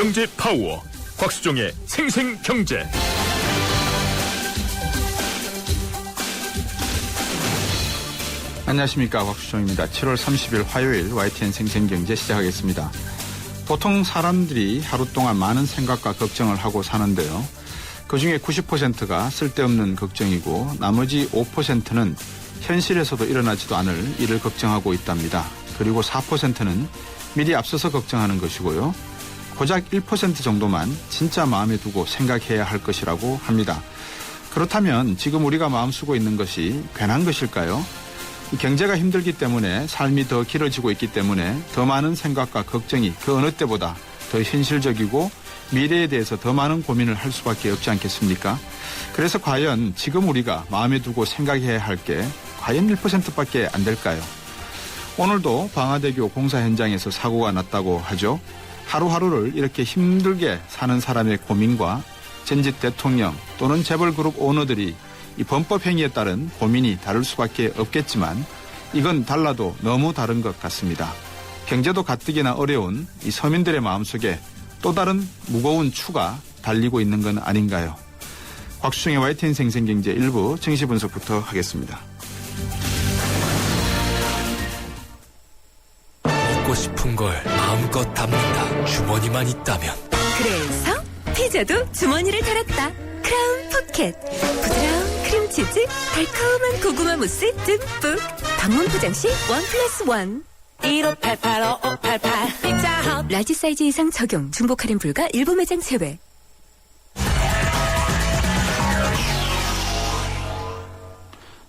경제 파워 곽수종의 생생경제. 안녕하십니까, 곽수종입니다. 7월 30일 화요일 YTN 생생경제 시작하겠습니다. 보통 사람들이 하루 동안 많은 생각과 걱정을 하고 사는데요. 그중에 90%가 쓸데없는 걱정이고 나머지 5%는 현실에서도 일어나지도 않을 일을 걱정하고 있답니다. 그리고 4%는 미리 앞서서 걱정하는 것이고요. 고작 1% 정도만 진짜 마음에 두고 생각해야 할 것이라고 합니다. 그렇다면 지금 우리가 마음 쓰고 있는 것이 괜한 것일까요? 경제가 힘들기 때문에 삶이 더 길어지고 있기 때문에 더 많은 생각과 걱정이 그 어느 때보다 더 현실적이고 미래에 대해서 더 많은 고민을 할 수밖에 없지 않겠습니까? 그래서 과연 지금 우리가 마음에 두고 생각해야 할 게 과연 1%밖에 안 될까요? 오늘도 방화대교 공사 현장에서 사고가 났다고 하죠. 하루하루를 이렇게 힘들게 사는 사람의 고민과 전직 대통령 또는 재벌그룹 오너들이 이 범법 행위에 따른 고민이 다를 수밖에 없겠지만 이건 달라도 너무 다른 것 같습니다. 경제도 가뜩이나 어려운 이 서민들의 마음속에 또 다른 무거운 추가 달리고 있는 건 아닌가요? 곽수종의 YTN 생생경제 1부 증시 분석부터 하겠습니다. 먹고 싶은 걸 마음껏 담는다. 주머니만 있다면. 그래서 피자도 주머니를 달았다. 크라운 포켓. 부드러운 크림치즈, 달콤한 고구마 무스 듬뿍. 방문 포장 시 1+1. 1588-5588 피자헛. 라지 사이즈 이상 적용. 중복 할인 불가 일부 매장 제외.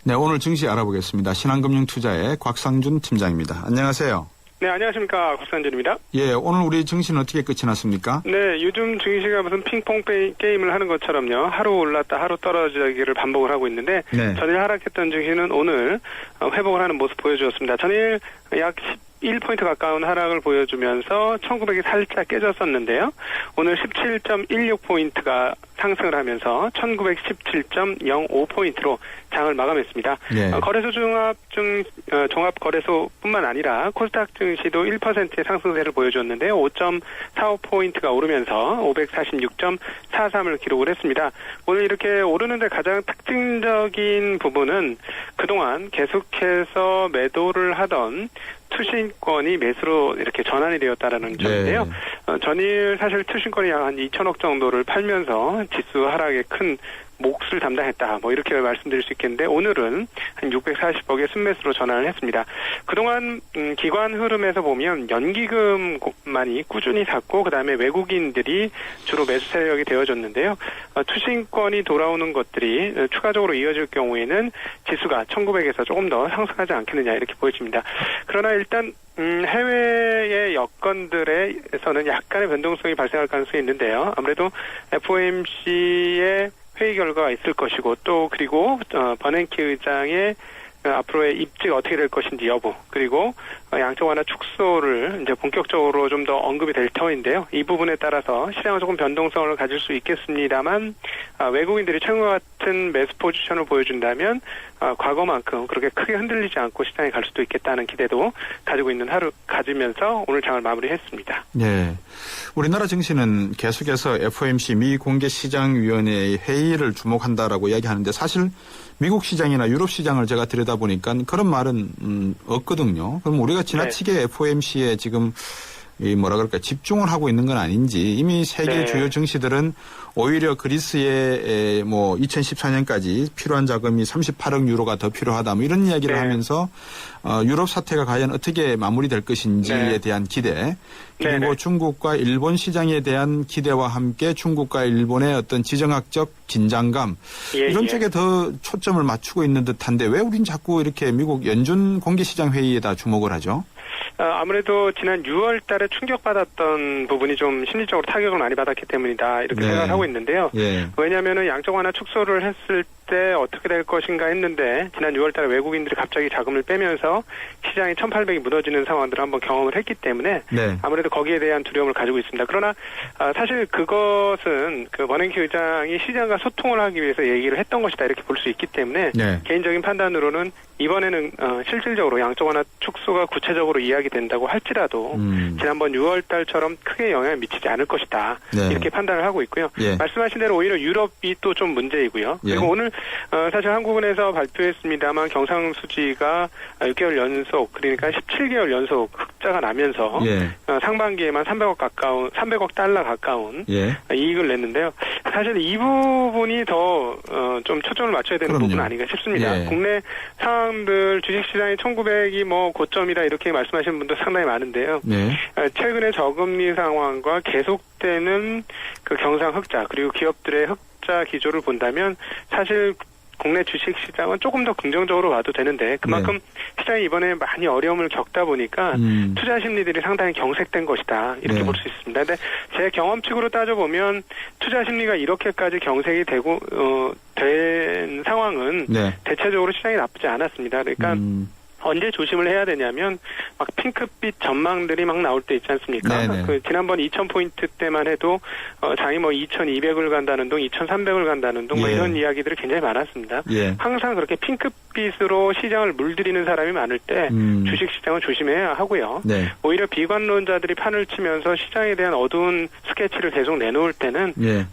네, 오늘 증시 알아보겠습니다. 신한금융투자의 곽상준 팀장입니다. 안녕하세요. 네, 안녕하십니까. 곽상준입니다. 예, 오늘 우리 증시는 어떻게 끝이 났습니까? 네, 요즘 증시가 무슨 핑퐁 게임을 하는 것처럼요. 하루 올랐다 하루 떨어지기를 반복을 하고 있는데 네. 전일 하락했던 증시는 오늘 회복을 하는 모습 보여주었습니다. 전일 약 11포인트 가까운 하락을 보여주면서 1900이 살짝 깨졌었는데요. 오늘 17.16포인트가 상승을 하면서 1917.05포인트로 장을 마감했습니다. 예. 거래소 종합거래소뿐만 아니라 코스닥 증시도 1%의 상승세를 보여줬는데요. 5.45포인트가 오르면서 546.43을 기록을 했습니다. 오늘 이렇게 오르는데 가장 특징적인 부분은 그동안 계속해서 매도를 하던 투신권이 매수로 이렇게 전환이 되었다라는 점인데요. 네. 전일 사실 투신권이 약 한 2천억 정도를 팔면서 지수 하락에 큰 몫을 담당했다. 뭐 이렇게 말씀드릴 수 있겠는데 오늘은 한 640억의 순매수로 전환을 했습니다. 그동안 기관 흐름에서 보면 연기금만이 꾸준히 샀고 그다음에 외국인들이 주로 매수 세력이 되어졌는데요. 투신권이 돌아오는 것들이 추가적으로 이어질 경우에는 지수가 1900에서 조금 더 상승하지 않겠느냐 이렇게 보여집니다. 그러나 일단 해외의 여건들에서는 약간의 변동성이 발생할 가능성이 있는데요. 아무래도 FOMC의 회의 결과가 있을 것이고 또 그리고 버냉키 의장의 앞으로의 입지가 어떻게 될 것인지 여부 그리고 양적 완화 축소를 이제 본격적으로 좀 더 언급이 될 터인데요. 이 부분에 따라서 시장은 조금 변동성을 가질 수 있겠습니다만 외국인들이 최근과 같은 매수 포지션을 보여준다면 과거만큼 그렇게 크게 흔들리지 않고 시장에 갈 수도 있겠다는 기대도 가지고 있는 하루 가지면서 오늘 장을 마무리했습니다. 네, 우리나라 증시는 계속해서 FOMC 미공개시장위원회의 회의를 주목한다라고 이야기하는데 사실 미국 시장이나 유럽 시장을 제가 들여다보니까 그런 말은 없거든요. 그럼 우리가 지나치게 FOMC에 지금 집중을 하고 있는 건 아닌지 이미 세계 주요 증시들은 오히려 그리스에 2014년까지 필요한 자금이 38억 유로가 더 필요하다 이런 이야기를 하면서 유럽 사태가 과연 어떻게 마무리될 것인지에 대한 기대 그리고 중국과 일본 시장에 대한 기대와 함께 중국과 일본의 어떤 지정학적 긴장감 이런 쪽에 더 초점을 맞추고 있는 듯한데 왜 우린 자꾸 이렇게 미국 연준 공개시장 회의에다 주목을 하죠? 아무래도 지난 6월 달에 충격받았던 부분이 좀 심리적으로 타격을 많이 받았기 때문이다. 이렇게 생각을 하고 있는데요. 왜냐하면 양적 완화 축소를 했을 때 어떻게 될 것인가 했는데 지난 6월 달에 외국인들이 갑자기 자금을 빼면서 시장이 1,800이 무너지는 상황들을 한번 경험을 했기 때문에 네. 아무래도 거기에 대한 두려움을 가지고 있습니다. 그러나 사실 그것은 그 버냉키 의장이 시장과 소통을 하기 위해서 얘기를 했던 것이다 이렇게 볼 수 있기 때문에 네. 개인적인 판단으로는 이번에는 실질적으로 양적 완화 축소가 구체적으로 이야기된다고 할지라도 지난번 6월 달처럼 크게 영향을 미치지 않을 것이다. 네. 이렇게 판단을 하고 있고요. 예. 말씀하신 대로 오히려 유럽이 또 좀 문제이고요. 예. 그리고 오늘 사실 한국은행에서 발표했습니다만 경상수지가 6개월 연속 그러니까 17개월 연속 흑자가 나면서 예. 상반기에만 300억 달러 가까운 예. 이익을 냈는데요. 사실 이 부분이 더 좀 초점을 맞춰야 되는 그럼요. 부분 아닌가 싶습니다. 예. 국내 상황들 주식시장이 1900이 뭐 고점이다 이렇게 말씀하시는 분도 상당히 많은데요. 네. 최근의 저금리 상황과 계속되는 그 경상 흑자 그리고 기업들의 흑자 기조를 본다면 사실 국내 주식시장은 조금 더 긍정적으로 봐도 되는데 그만큼 시장이 이번에 많이 어려움을 겪다 보니까 투자 심리들이 상당히 경색된 것이다 이렇게 네. 볼 수 있습니다. 근데 제 경험칙으로 따져보면 투자 심리가 이렇게까지 경색이 되고 된 상황은 네. 대체적으로 시장이 나쁘지 않았습니다. 그러니까 언제 조심을 해야 되냐면 막 핑크빛 전망들이 막 나올 때 있지 않습니까? 네네. 그 지난번 2,000포인트 때만 해도 장이 뭐 2,200을 간다는 동, 2,300을 간다는 동, 뭐 예. 이런 이야기들이 굉장히 많았습니다. 예. 항상 그렇게 핑크빛으로 시장을 물들이는 사람이 많을 때 주식시장은 조심해야 하고요. 네. 오히려 비관론자들이 판을 치면서 시장에 대한 어두운 스케치를 계속 내놓을 때는 예.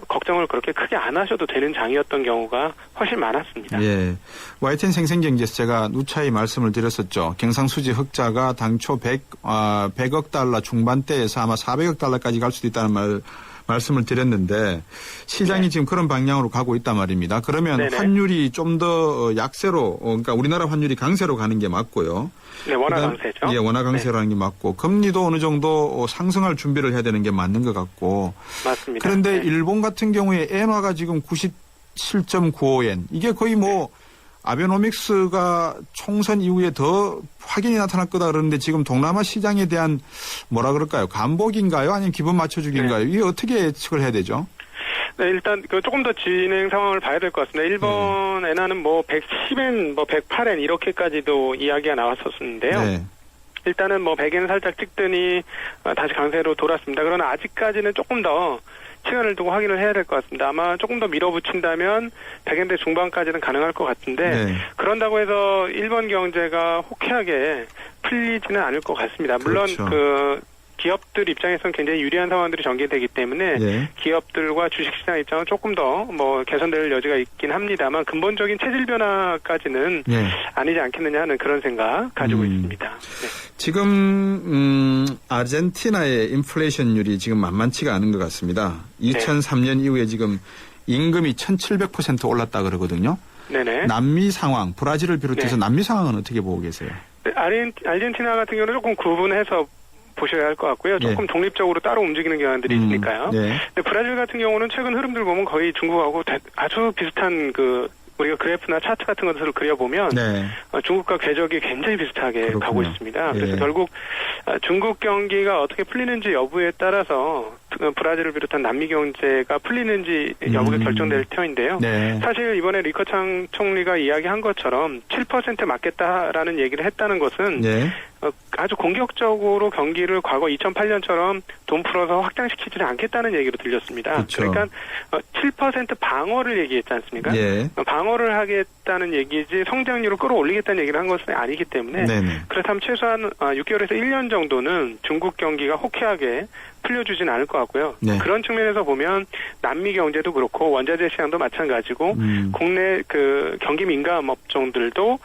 걱정을 그렇게 크게 안 하셔도 되는 장이었던 경우가 훨씬 많았습니다. 예. YTN 생생경제에서 제가 누차히 말씀을 드렸었죠. 경상수지 흑자가 당초 100억 달러 중반대에서 아마 400억 달러까지 갈 수도 있다는 말씀을 드렸는데 시장이 네. 지금 그런 방향으로 가고 있단 말입니다. 그러면 네네. 환율이 좀 더 약세로 그러니까 우리나라 환율이 강세로 가는 게 맞고요. 네, 원화 그다음- 강세죠. 예, 원화 강세라는 게 맞고 금리도 어느 정도 상승할 준비를 해야 되는 게 맞는 것 같고 맞습니다. 그런데 네. 일본 같은 경우에 엔화가 지금 97.95엔 이게 거의 뭐 아베노믹스가 총선 이후에 더 확연히 나타날 거다 그러는데 지금 동남아 시장에 대한 뭐라 그럴까요? 감복인가요? 아니면 기분 맞춰주기인가요? 이게 어떻게 예측을 해야 되죠? 네, 일단 조금 더 진행 상황을 봐야 될 것 같습니다. 일본 엔화는 뭐 110엔, 뭐 108엔 이렇게까지도 이야기가 나왔었는데요. 네. 일단은 뭐 100엔 살짝 찍더니 다시 강세로 돌았습니다. 그러나 아직까지는 조금 더 시간을 두고 확인을 해야 될 것 같습니다. 아마 조금 더 밀어붙인다면 100엔대 중반까지는 가능할 것 같은데 네. 그런다고 해서 일본 경제가 호쾌하게 풀리지는 않을 것 같습니다. 물론 그렇죠. 그 기업들 입장에서는 굉장히 유리한 상황들이 전개되기 때문에 예. 기업들과 주식시장 입장은 조금 더 뭐 개선될 여지가 있긴 합니다만 근본적인 체질 변화까지는 예. 아니지 않겠느냐 하는 그런 생각 가지고 있습니다. 네. 지금 아르헨티나의 인플레이션율이 지금 만만치가 않은 것 같습니다. 2003년 이후에 지금 임금이 1,700% 올랐다 그러거든요. 네네. 남미 상황, 브라질을 비롯해서 네. 남미 상황은 어떻게 보고 계세요? 네, 아르헨티나 같은 경우는 조금 구분해서 보셔야 할 것 같고요. 조금 예. 독립적으로 따로 움직이는 경향들이 있으니까요. 네. 근데 브라질 같은 경우는 최근 흐름들 보면 거의 중국하고 아주 비슷한 우리가 그래프나 차트 같은 것들을 그려보면 네. 중국과 궤적이 굉장히 비슷하게 그렇군요. 가고 있습니다. 그래서 예. 결국 중국 경기가 어떻게 풀리는지 여부에 따라서 브라질을 비롯한 남미 경제가 풀리는지 여부가 결정될 터인데요. 네. 사실 이번에 리커창 총리가 이야기한 것처럼 7% 맞겠다라는 얘기를 했다는 것은 네. 아주 공격적으로 경기를 과거 2008년처럼 돈 풀어서 확장시키지는 않겠다는 얘기로 들렸습니다. 그렇죠. 그러니까 7% 방어를 얘기했지 않습니까? 예. 방어를 하겠다는 얘기지 성장률을 끌어올리겠다는 얘기를 한 것은 아니기 때문에 네네. 그렇다면 최소한 6개월에서 1년 정도는 중국 경기가 호쾌하게 풀려주진 않을 것 같고요. 네. 그런 측면에서 보면 남미 경제도 그렇고 원자재 시장도 마찬가지고 국내 그 경기 민감 업종들도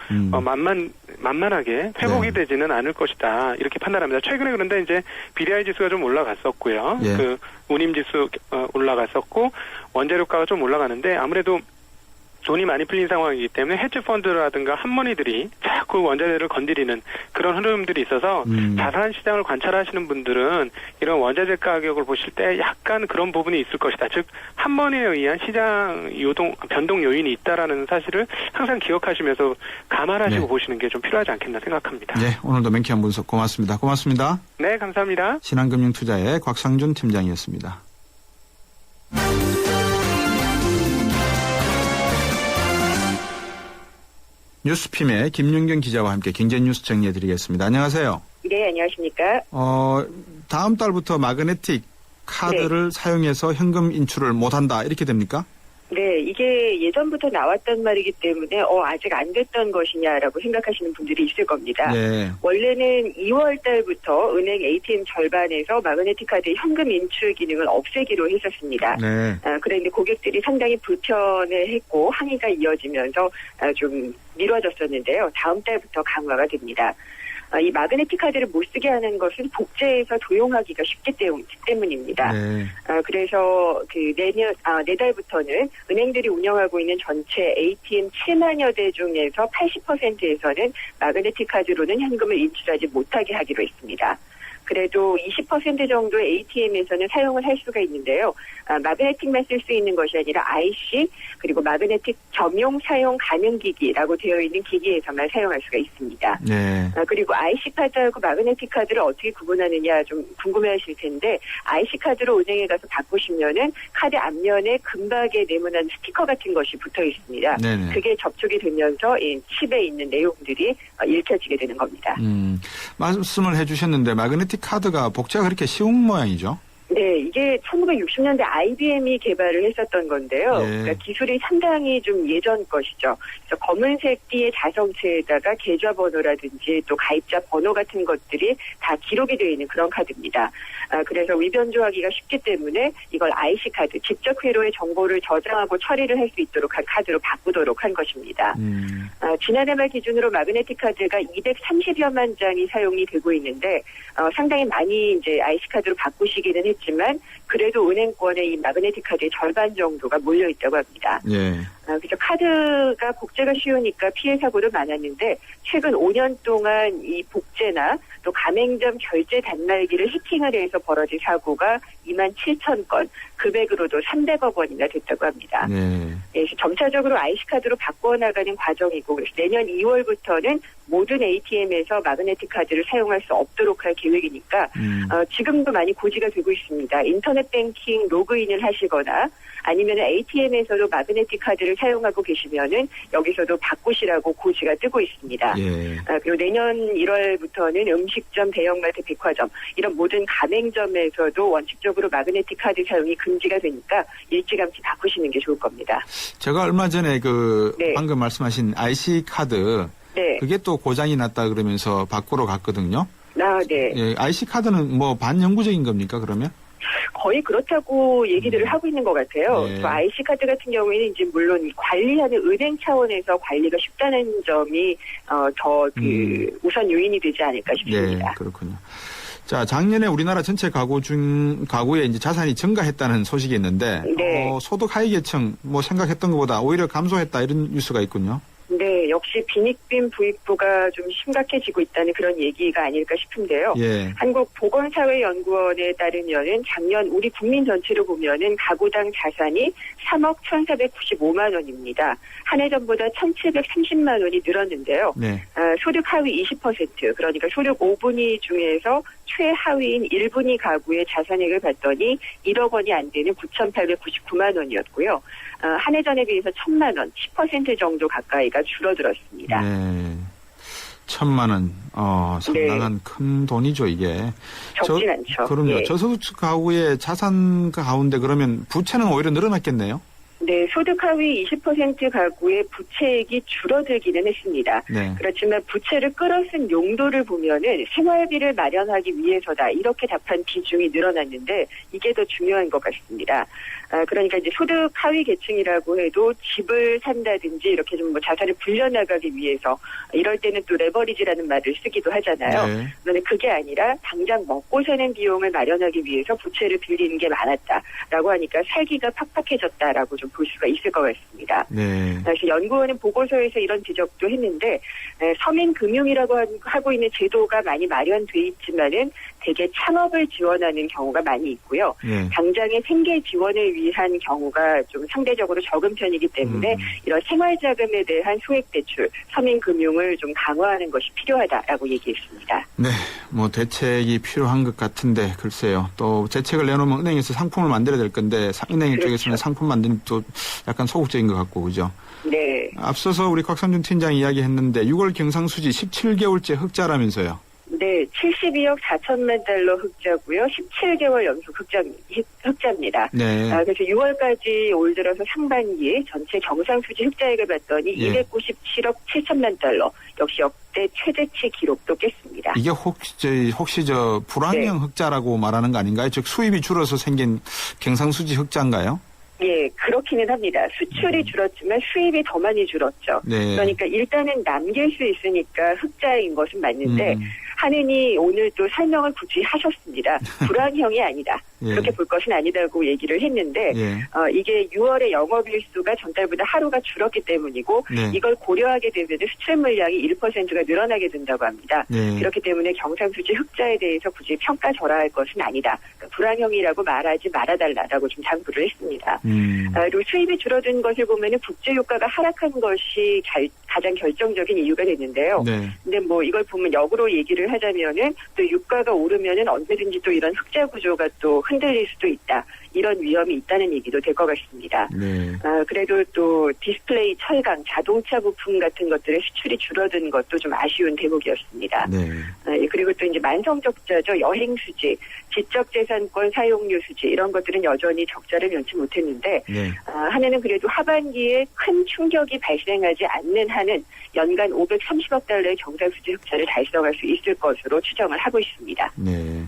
만만하게 회복이 네. 되지는 않을 것이다 이렇게 판단합니다. 최근에 그런데 이제 BDI 지수가 좀 올라갔었고요. 예. 그 운임 지수 올라갔었고 원자료가가 좀 올라가는데 아무래도 돈이 많이 풀린 상황이기 때문에 헤지펀드라든가 한머니들이 자꾸 원자재를 건드리는 그런 흐름들이 있어서 자산 시장을 관찰하시는 분들은 이런 원자재 가격을 보실 때 약간 그런 부분이 있을 것이다. 즉 한머니에 의한 시장 변동 요인이 있다라는 사실을 항상 기억하시면서 감안하시고 네. 보시는 게 좀 필요하지 않겠나 생각합니다. 네, 오늘도 맹쾌한 분석 고맙습니다. 고맙습니다. 네, 감사합니다. 신한금융투자의 곽상준 팀장이었습니다. 뉴스핌의 김윤경 기자와 함께 경제뉴스 정리해드리겠습니다. 안녕하세요. 네, 안녕하십니까. 다음 달부터 마그네틱 카드를 사용해서 현금 인출을 못한다 이렇게 됩니까? 네, 이게 예전부터 나왔던 말이기 때문에 아직 안 됐던 것이냐라고 생각하시는 분들이 있을 겁니다. 네. 원래는 2월 달부터 은행 ATM 절반에서 마그네틱 카드 현금 인출 기능을 없애기로 했었습니다. 네. 그런데 고객들이 상당히 불편해했고 항의가 이어지면서 좀 미뤄졌었는데요. 다음 달부터 강화가 됩니다. 이 마그네틱 카드를 못 쓰게 하는 것은 복제해서 도용하기가 쉽기 때문입니다. 네. 그래서 내달부터는 은행들이 운영하고 있는 전체 ATM 7만여 대 중에서 80%에서는 마그네틱 카드로는 현금을 인출하지 못하게 하기로 했습니다. 그래도 20% 정도의 ATM에서는 사용을 할 수가 있는데요. 마그네틱만 쓸 수 있는 것이 아니라 IC 그리고 마그네틱 겸용 사용 가능 기기라고 되어 있는 기기에서만 사용할 수가 있습니다. 네. 그리고 IC 카드하고 마그네틱 카드를 어떻게 구분하느냐 좀 궁금해하실 텐데 IC 카드로 은행에 가서 바꾸시면은 카드 앞면에 금박에 네모난 스티커 같은 것이 붙어 있습니다. 네네. 그게 접촉이 되면서 이 칩에 있는 내용들이 읽혀지게 되는 겁니다. 말씀을 해주셨는데 마그네틱 카드가 복제가 그렇게 쉬운 모양이죠? 네, 이게 1960년대 IBM이 개발을 했었던 건데요. 예. 그러니까 기술이 상당히 좀 예전 것이죠. 그래서 검은색 띠의 자성체에다가 계좌번호라든지 또 가입자 번호 같은 것들이 다 기록이 되어 있는 그런 카드입니다. 그래서 위변조하기가 쉽기 때문에 이걸 IC 카드, 직접 회로의 정보를 저장하고 처리를 할 수 있도록 한 카드로 바꾸도록 한 것입니다. 지난해 말 기준으로 마그네틱 카드가 230여만 장이 사용이 되고 있는데 상당히 많이 이제 IC 카드로 바꾸시기는 했지만 그래도 은행권에 이 마그네틱 카드의 절반 정도가 몰려 있다고 합니다. 예. 그래서 카드가 복제가 쉬우니까 피해 사고도 많았는데 최근 5년 동안 이 복제나 또 가맹점 결제 단말기를 해킹을 해서 벌어진 사고가 27,000건, 금액으로도 300억 원이나 됐다고 합니다. 네. 그래서 점차적으로 IC카드로 바꿔나가는 과정이고 그래서 내년 2월부터는 모든 ATM에서 마그네틱 카드를 사용할 수 없도록 할 계획이니까 지금도 많이 고지가 되고 있습니다. 인터넷 뱅킹 로그인을 하시거나 아니면 ATM에서도 마그네틱 카드를 사용하고 계시면은 여기서도 바꾸시라고 고지가 뜨고 있습니다. 예. 그리고 내년 1월부터는 음식점, 대형마트, 백화점 이런 모든 가맹점에서도 원칙적으로 마그네틱 카드 사용이 금지가 되니까 일찌감치 바꾸시는 게 좋을 겁니다. 제가 얼마 전에 네. 방금 말씀하신 IC 카드 네. 그게 또 고장이 났다 그러면서 바꾸러 갔거든요. 네. 예, IC 카드는 뭐 반영구적인 겁니까 그러면? 거의 그렇다고 얘기들을 하고 있는 것 같아요. 네. IC 카드 같은 경우에는 이제 물론 관리하는 은행 차원에서 관리가 쉽다는 점이 우선 요인이 되지 않을까 싶습니다. 네, 그렇군요. 자, 작년에 우리나라 전체 가구에 이제 자산이 증가했다는 소식이 있는데, 네. 소득 하위 계층 생각했던 것보다 오히려 감소했다 이런 뉴스가 있군요. 네, 역시 빈익빈 부익부가 좀 심각해지고 있다는 그런 얘기가 아닐까 싶은데요. 예. 한국보건사회연구원에 따르면은 작년 우리 국민 전체로 보면은 가구당 자산이 3억 1,495만 원입니다. 한 해 전보다 1,730만 원이 늘었는데요. 네. 소득 하위 20%, 그러니까 소득 5분위 중에서 최하위인 1분위 가구의 자산액을 봤더니 1억 원이 안 되는 9,899만 원이었고요. 한 해 전에 비해서 1,000만 원, 10% 정도 가까이가 줄어들었습니다. 네. 1,000만 원, 상당한 큰 돈이죠, 이게. 적진 않죠. 그럼요. 예. 저소득 가구의 자산 가운데 그러면 부채는 오히려 늘어났겠네요? 네, 소득 하위 20% 가구의 부채액이 줄어들기는 했습니다. 네. 그렇지만 부채를 끌어쓴 용도를 보면은 생활비를 마련하기 위해서다 이렇게 답한 비중이 늘어났는데 이게 더 중요한 것 같습니다. 그러니까 이제 소득 하위 계층이라고 해도 집을 산다든지 이렇게 좀 자산을 불려나가기 위해서 이럴 때는 또 레버리지라는 말을 쓰기도 하잖아요. 네. 그런데 그게 아니라 당장 먹고 사는 비용을 마련하기 위해서 부채를 빌리는 게 많았다라고 하니까 살기가 팍팍해졌다라고 좀 볼 수가 있을 것 같습니다. 네. 그래서 연구원은 보고서에서 이런 지적도 했는데 서민금융이라고 하고 있는 제도가 많이 마련돼 있지만은 대개 창업을 지원하는 경우가 많이 있고요. 예. 당장의 생계 지원을 위한 경우가 좀 상대적으로 적은 편이기 때문에 이런 생활자금에 대한 소액대출, 서민금융을 좀 강화하는 것이 필요하다라고 얘기했습니다. 네, 뭐 대책이 필요한 것 같은데 글쎄요. 또 대책을 내놓으면 은행에서 상품을 만들어야 될 건데 은행 그렇죠. 쪽에서는 상품 만드는 또 약간 소극적인 것 같고 그죠? 네. 앞서서 우리 곽삼준 팀장이 이야기했는데 6월 경상수지 17개월째 흑자라면서요. 네, 72억 4천만 달러 흑자고요. 17개월 연속 흑자입니다. 네. 그래서 6월까지 올 들어서 상반기 전체 경상수지 흑자액을 봤더니 예. 297억 7천만 달러. 역시 역대 최대치 기록도 깼습니다. 이게 혹시 불황형 흑자라고 말하는 거 아닌가요? 즉 수입이 줄어서 생긴 경상수지 흑자인가요? 예, 그렇기는 합니다. 수출이 줄었지만 수입이 더 많이 줄었죠. 네. 그러니까 일단은 남길 수 있으니까 흑자인 것은 맞는데 한은이 오늘 또 설명을 굳이 하셨습니다. 불황형이 아니다. 예. 그렇게 볼 것은 아니다고 얘기를 했는데 예. 이게 6월에 영업일수가 전달보다 하루가 줄었기 때문이고 네. 이걸 고려하게 되면 수출 물량이 1%가 늘어나게 된다고 합니다. 네. 그렇기 때문에 경상수지 흑자에 대해서 굳이 평가절하할 것은 아니다. 그러니까 불황형이라고 말하지 말아달라라고 좀 당부를 했습니다. 그리고 수입이 줄어든 것을 보면은 국제유가가 하락한 것이 가장 결정적인 이유가 되는데요. 네. 근데 뭐 이걸 보면 역으로 얘기를 하자면은 또 유가가 오르면은 언제든지 또 이런 흑자 구조가 또 흔들릴 수도 있다. 이런 위험이 있다는 얘기도 될 것 같습니다. 네. 그래도 또 디스플레이, 철강, 자동차 부품 같은 것들의 수출이 줄어든 것도 좀 아쉬운 대목이었습니다. 네. 그리고 또 이제 만성 적자죠. 여행 수지, 지적재산권 사용료 수지 이런 것들은 여전히 적자를 면치 못했는데 네. 한해는 그래도 하반기에 큰 충격이 발생하지 않는 한은 연간 530억 달러의 경상수지 흑자를 달성할 수 있을 것으로 추정을 하고 있습니다. 네.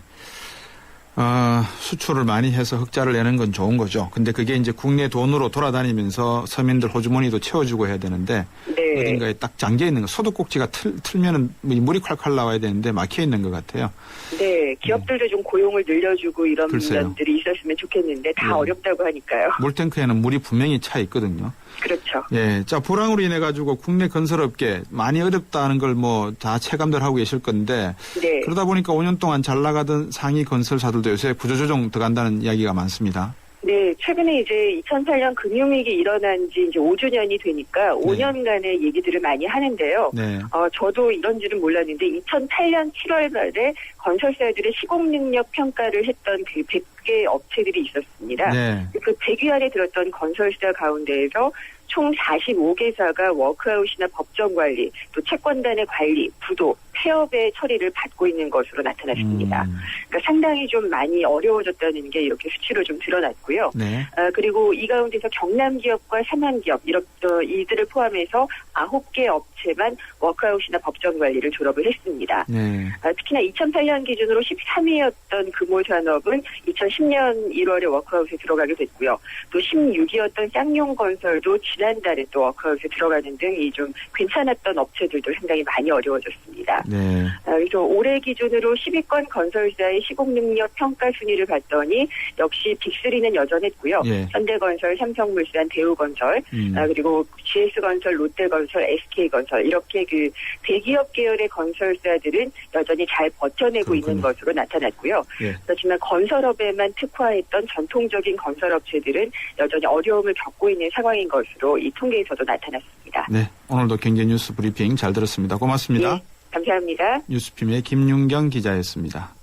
수출을 많이 해서 흑자를 내는 건 좋은 거죠. 근데 그게 이제 국내 돈으로 돌아다니면서 서민들 호주머니도 채워주고 해야 되는데 네. 어딘가에 딱 잠겨 있는 거, 소득꼭지가 틀면은 물이 콸콸 나와야 되는데 막혀 있는 것 같아요. 네, 기업들도 좀 고용을 늘려주고 이런 글쎄요. 면들이 있었으면 좋겠는데 다 네. 어렵다고 하니까요. 물탱크에는 물이 분명히 차 있거든요. 그렇죠. 예, 자 불황으로 인해 가지고 국내 건설업계 많이 어렵다는 걸 뭐 다 체감들 하고 계실 건데 네. 그러다 보니까 5년 동안 잘 나가던 상위 건설사들도 요새 구조조정 들어간다는 이야기가 많습니다. 네, 최근에 이제 2008년 금융위기 일어난 지 이제 5주년이 되니까 5년간의 얘기들을 많이 하는데요. 네. 저도 이런 줄은 몰랐는데 2008년 7월 말에 건설사들의 시공 능력 평가를 했던 그 100개 업체들이 있었습니다. 네. 그 100위 안에 들었던 건설사 가운데에서 총 45개사가 워크아웃이나 법정관리, 또 채권단의 관리, 부도, 폐업의 처리를 받고 있는 것으로 나타났습니다. 그러니까 상당히 좀 많이 어려워졌다는 게 이렇게 수치로 좀 드러났고요. 네. 그리고 이 가운데서 경남기업과 삼양기업 이들을 포함해서 9개 업체만 워크아웃이나 법정관리를 졸업을 했습니다. 네. 특히나 2008년 기준으로 13위였던 금호산업은 2010년 1월에 워크아웃에 들어가게 됐고요. 또 16위였던 쌍용건설도 지난달에 또 워크아웃에 들어가는 등 이 좀 괜찮았던 업체들도 상당히 많이 어려워졌습니다. 네. 그래서 올해 기준으로 10위권 건설사의 시공능력 평가 순위를 봤더니 역시 빅3는 여전했고요. 예. 현대건설, 삼성물산, 대우건설, 그리고 GS건설, 롯데건설, SK건설 이렇게 그 대기업 계열의 건설사들은 여전히 잘 버텨내고 그렇군요. 있는 것으로 나타났고요. 예. 그렇지만 건설업에만 특화했던 전통적인 건설업체들은 여전히 어려움을 겪고 있는 상황인 것으로 이 통계에서도 나타났습니다. 네. 오늘도 경제뉴스 브리핑 잘 들었습니다. 고맙습니다. 예, 감사합니다. 뉴스핌의 김윤경 기자였습니다.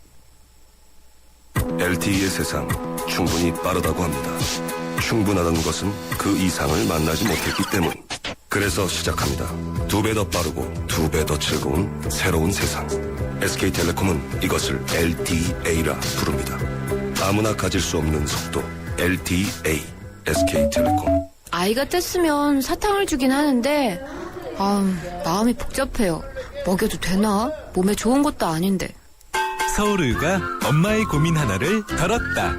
LTE의 세상 충분히 빠르다고 합니다. 충분하다는 것은 그 이상을 만나지 못했기 때문. 그래서 시작합니다. 2배 더 빠르고 2배 더 즐거운 새로운 세상. SK텔레콤은 이것을 LTA라 부릅니다. 아무나 가질 수 없는 속도 LTA. SK텔레콤. 아이가 뗐으면 사탕을 주긴 하는데 마음이 복잡해요. 먹여도 되나? 몸에 좋은 것도 아닌데. 서울우유가 엄마의 고민 하나를 덜었다.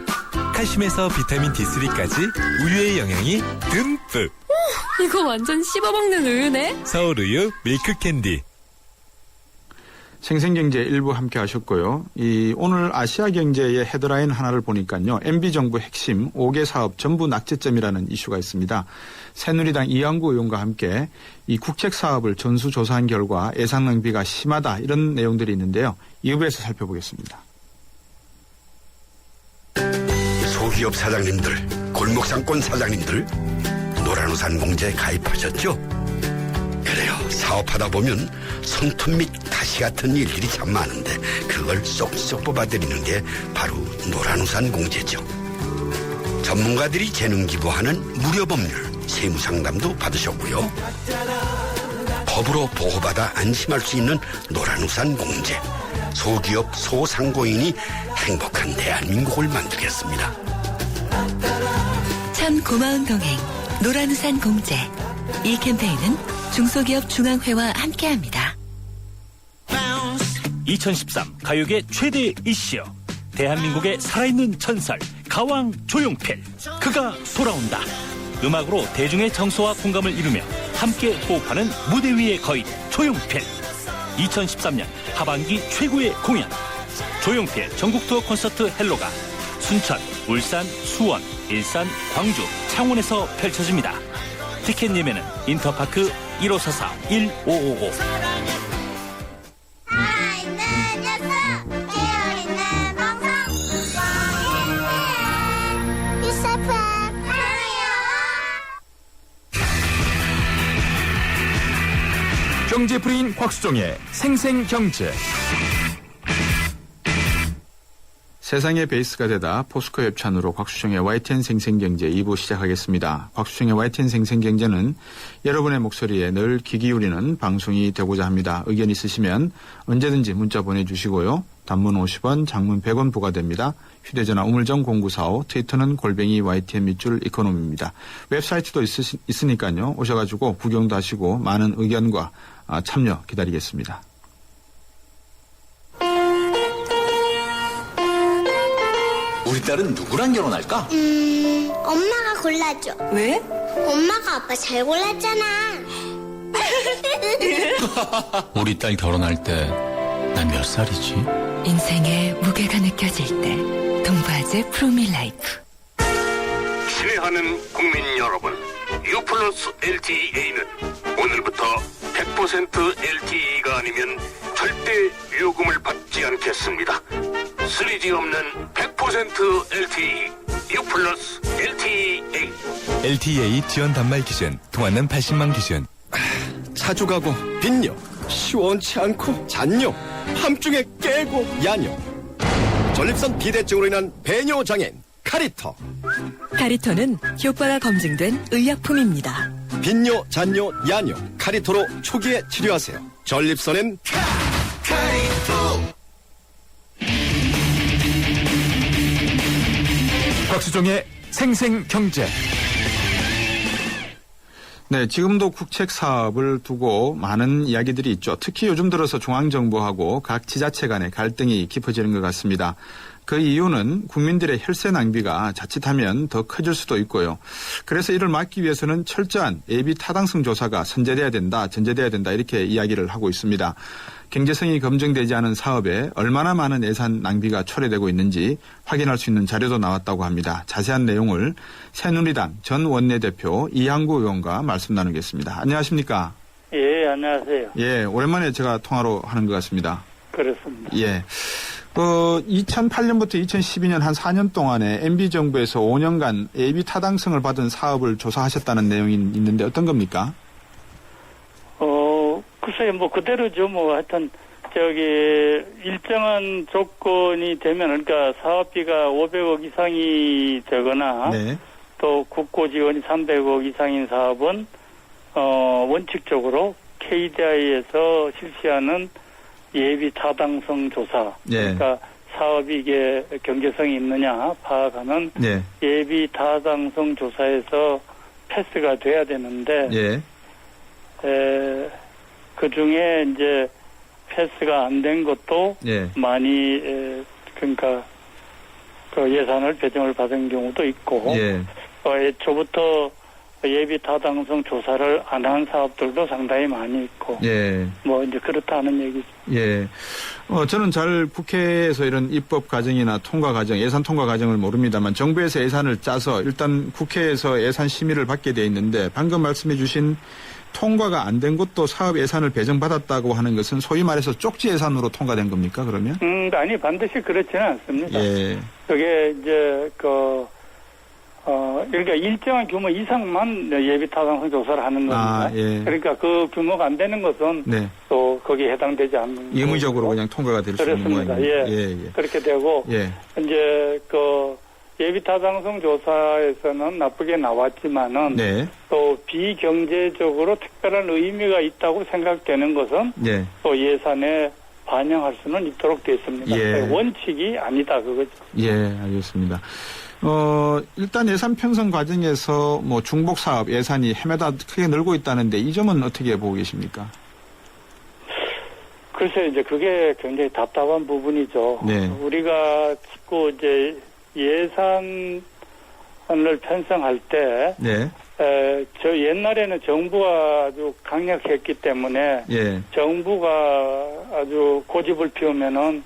칼슘에서 비타민 D3까지 우유의 영양이 듬뿍. 이거 완전 씹어먹는 우유네? 서울우유 밀크캔디. 생생경제 일부 함께 하셨고요. 오늘 아시아경제의 헤드라인 하나를 보니까요. MB정부 핵심 5개 사업 전부 낙제점이라는 이슈가 있습니다. 새누리당 이완구 의원과 함께 이 국책 사업을 전수조사한 결과 예산 낭비가 심하다 이런 내용들이 있는데요. 2부에서 살펴보겠습니다. 소기업 사장님들, 골목상권 사장님들, 노란우산 공제에 가입하셨죠? 그래요. 사업하다 보면 손톱 및 가시 같은 일들이 참 많은데 그걸 쏙쏙 뽑아드리는 게 바로 노란우산 공제죠. 전문가들이 재능 기부하는 무료 법률, 세무상담도 받으셨고요. 법으로 보호받아 안심할 수 있는 노란우산 공제. 소기업 소상공인이 행복한 대한민국을 만들겠습니다. 참 고마운 동행 노란우산 공제. 이 캠페인은 중소기업 중앙회와 함께합니다. 2013 가요계 최대 이슈. 대한민국의 살아있는 전설 가왕 조용필. 그가 돌아온다. 음악으로 대중의 정서와 공감을 이루며 함께 호흡하는 무대 위의 거인 조용필. 2013년 하반기 최고의 공연. 조용필 전국 투어 콘서트 헬로가 순천, 울산, 수원, 일산, 광주, 창원에서 펼쳐집니다. 티켓 예매는 인터파크 1544-1555. 경제 프리인 곽수종의 생생경제. 세상의 베이스가 되다 포스코 협찬으로 곽수종의 YTN 생생경제 2부 시작하겠습니다. 곽수종의 YTN 생생경제는 여러분의 목소리에 늘 귀 기울이는 방송이 되고자 합니다. 의견 있으시면 언제든지 문자 보내주시고요. 단문 50원, 장문 100원 부과됩니다. 휴대전화 우물정 0945, 트위터는 골뱅이 YTN 밑줄 이코노미입니다. 웹사이트도 있으니까요. 오셔가지고 구경도 하시고 많은 의견과 참여 기다리겠습니다. 우리 딸은 누구랑 결혼할까? 엄마가 골라줘. 왜? 엄마가 아빠 잘 골랐잖아. 우리 딸 결혼할 때 난 몇 살이지? 인생의 무게가 느껴질 때 동바제 프로밀라이프. 신뢰하는 국민 여러분, U+ LTE는 오늘부터 100% LTE가 아니면 절대 요금을 받지 않겠습니다. 3G 없는 100% LTE, U+ LTE. LTE 지원 단말 기준, 통화는 80만 기준. 자주 가고 빈뇨, 시원치 않고 잔뇨, 함중에 깨고 야뇨, 전립선 비대증으로 인한 배뇨 장애인 카리터. 카리토는 효과가 검증된 의약품입니다. 빈뇨, 잔뇨, 야뇨, 카리토로 초기에 치료하세요. 전립선엔 카리토. 곽수종의 생생경제. 네, 지금도 국책 사업을 두고 많은 이야기들이 있죠. 특히 요즘 들어서 중앙정부하고 각 지자체 간의 갈등이 깊어지는 것 같습니다. 그 이유는 국민들의 혈세 낭비가 자칫하면 더 커질 수도 있고요. 그래서 이를 막기 위해서는 철저한 예비 타당성 조사가 전제돼야 된다 이렇게 이야기를 하고 있습니다. 경제성이 검증되지 않은 사업에 얼마나 많은 예산 낭비가 초래되고 있는지 확인할 수 있는 자료도 나왔다고 합니다. 자세한 내용을 새누리당 전 원내대표 이항구 의원과 말씀 나누겠습니다. 안녕하십니까? 예, 안녕하세요. 예, 오랜만에 제가 통화로 하는 것 같습니다. 그렇습니다. 예. 2008년부터 2012년 한 4년 동안에 MB정부에서 5년간 예비 타당성을 받은 사업을 조사하셨다는 내용이 있는데 어떤 겁니까? 글쎄요, 그대로죠. 하여튼, 일정한 조건이 되면, 그러니까 사업비가 500억 이상이 되거나, 네. 또 국고 지원이 300억 이상인 사업은, 원칙적으로 KDI에서 실시하는 예비 타당성 조사. 네. 그러니까 사업이 이게 경제성이 있느냐 파악하는 네. 예비 타당성 조사에서 패스가 돼야 되는데, 예. 그 중에 이제 패스가 안 된 것도 예. 많이 그러니까 그 예산을 배정을 받은 경우도 있고 예. 애초부터 예비 타당성 조사를 안 한 사업들도 상당히 많이 있고 예. 이제 그렇다는 얘기죠. 예. 저는 잘 국회에서 이런 입법 과정이나 통과 과정, 예산 통과 과정을 모릅니다만 정부에서 예산을 짜서 일단 국회에서 예산 심의를 받게 돼 있는데 방금 말씀해 주신 통과가 안 된 것도 사업 예산을 배정받았다고 하는 것은 소위 말해서 쪽지 예산으로 통과된 겁니까, 그러면? 아니, 반드시 그렇지는 않습니다. 예. 그게 이제, 그러니까 일정한 규모 이상만 예비 타당성 조사를 하는 겁니다. 예. 그러니까 그 규모가 안 되는 것은 네. 또 거기에 해당되지 않는 의무적으로 그냥 통과가 될 수 있는 그렇습니다. 모양입니다. 예. 그렇게 되고 예. 이제 그 예비 타당성 조사에서는 나쁘게 나왔지만은 네. 또 비경제적으로 특별한 의미가 있다고 생각되는 것은 예. 또 예산에 반영할 수는 있도록 되어 있습니다. 예. 원칙이 아니다 그거죠. 예, 알겠습니다. 일단 예산 편성 과정에서 뭐 중복 사업 예산이 해마다 크게 늘고 있다는데 이 점은 어떻게 보고 계십니까? 글쎄 이제 그게 굉장히 답답한 부분이죠. 네. 우리가 자꾸 이제 예산을 편성할 때, 네. 저 옛날에는 정부가 아주 강력했기 때문에 예. 정부가 아주 고집을 피우면은